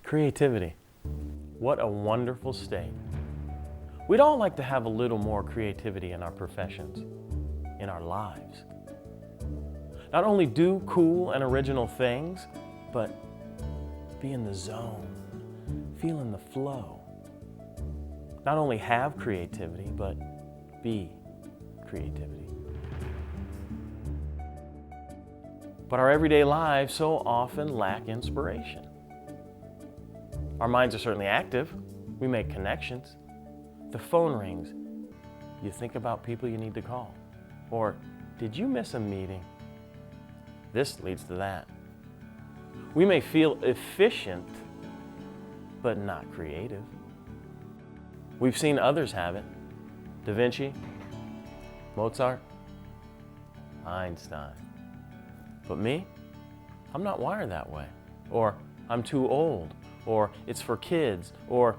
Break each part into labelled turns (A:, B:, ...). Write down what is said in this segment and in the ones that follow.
A: Creativity. What a wonderful state. We'd all like to have a little more creativity in our professions, in our lives. Not only do cool and original things, but be in the zone, feel in the flow. Not only have creativity, but be creativity. But our everyday lives so often lack inspiration. Our minds are certainly active. We make connections. The phone rings. You think about people you need to call. Or, did you miss a meeting? This leads to that. We may feel efficient, but not creative. We've seen others have it. Da Vinci, Mozart, Einstein. But me, I'm not wired that way. Or, I'm too old. Or, it's for kids. Or,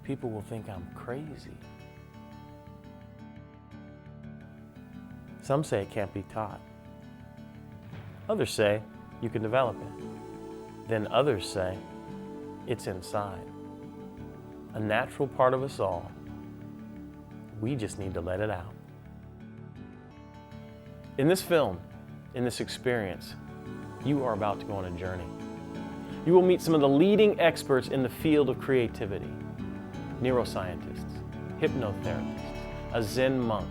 A: people will think I'm crazy. Some say it can't be taught. Others say you can develop it. Then others say it's inside. A natural part of us all. We just need to let it out. In this film, in this experience, you are about to go on a journey. You will meet some of the leading experts in the field of creativity. Neuroscientists, hypnotherapists, a Zen monk,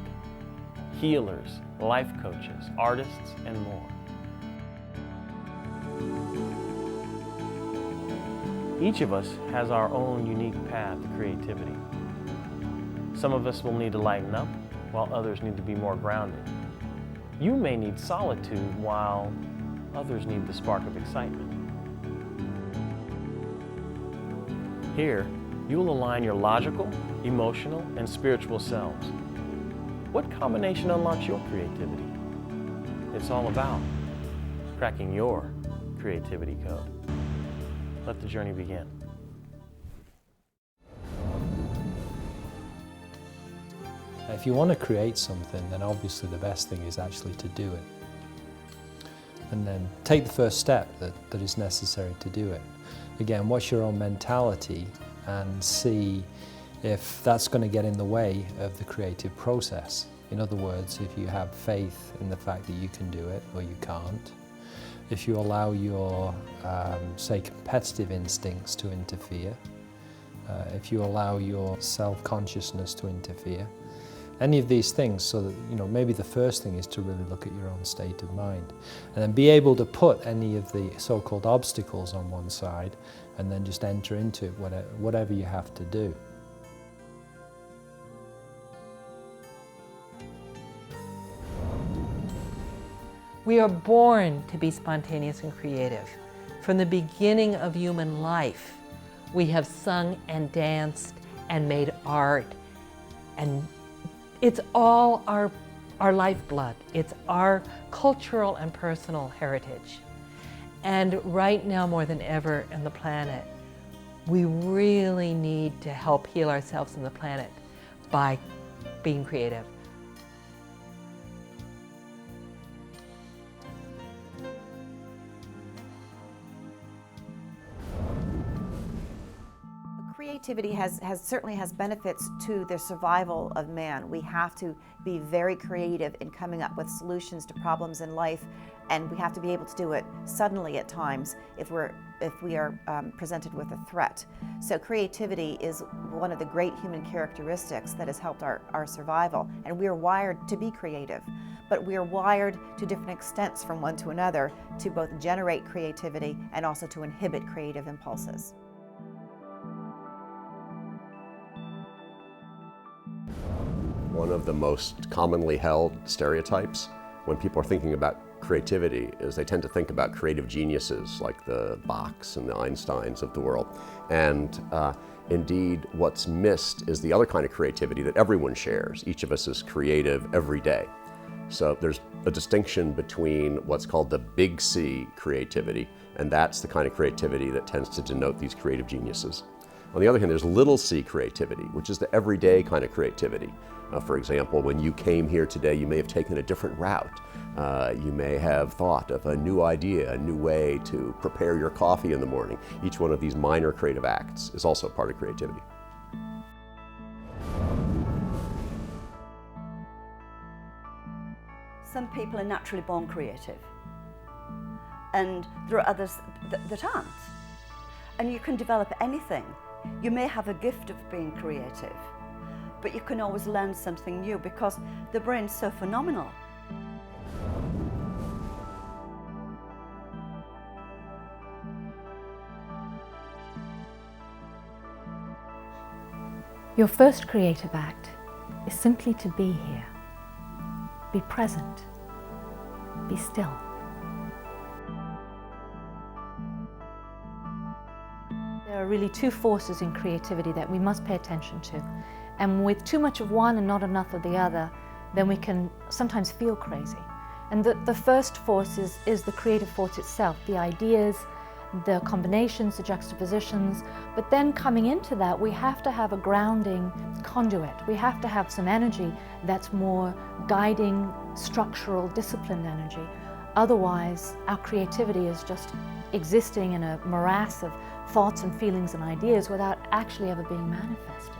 A: healers, life coaches, artists, and more. Each of us has our own unique path to creativity. Some of us will need to lighten up, while others need to be more grounded. You may need solitude, while others need the spark of excitement. Here, you will align your logical, emotional, and spiritual selves. What combination unlocks your creativity? It's all about cracking your creativity code. Let the journey begin.
B: If you want to create something, then obviously the best thing is actually to do it. And then take the first step that is necessary to do it. Again, watch your own mentality and see if that's going to get in the way of the creative process. In other words, if you have faith in the fact that you can do it or you can't, if you allow your, say, competitive instincts to interfere, if you allow your self-consciousness to interfere, any of these things, so that, maybe the first thing is to really look at your own state of mind and then be able to put any of the so-called obstacles on one side and then just enter into it, whatever you have to do.
C: We are born to be spontaneous and creative. From the beginning of human life, we have sung and danced and made art, and it's all our lifeblood. It's our cultural and personal heritage. And right now, more than ever on the planet, we really need to help heal ourselves and the planet by being creative.
D: Creativity certainly has benefits to the survival of man. We have to be very creative in coming up with solutions to problems in life, and we have to be able to do it suddenly at times if we are presented with a threat. So creativity is one of the great human characteristics that has helped our survival, and we are wired to be creative. But we are wired to different extents from one to another to both generate creativity and also to inhibit creative impulses.
E: One of the most commonly held stereotypes when people are thinking about creativity is they tend to think about creative geniuses like the Bachs and the Einsteins of the world. And indeed, what's missed is the other kind of creativity that everyone shares. Each of us is creative every day. So there's a distinction between what's called the big C creativity, and that's the kind of creativity that tends to denote these creative geniuses. On the other hand, there's little c creativity, which is the everyday kind of creativity. For example, when you came here today, you may have taken a different route. You may have thought of a new idea, a new way to prepare your coffee in the morning. Each one of these minor creative acts is also part of creativity.
F: Some people are naturally born creative, and there are others that aren't. And you can develop anything. You may have a gift of being creative, but you can always learn something new because the brain's so phenomenal.
G: Your first creative act is simply to be here. Be present. Be still. There are really two forces in creativity that we must pay attention to. And with too much of one and not enough of the other, then we can sometimes feel crazy. And the first force is the creative force itself, the ideas, the combinations, the juxtapositions. But then coming into that, we have to have a grounding conduit. We have to have some energy that's more guiding, structural, disciplined energy. Otherwise, our creativity is just existing in a morass of thoughts and feelings and ideas without actually ever being manifested.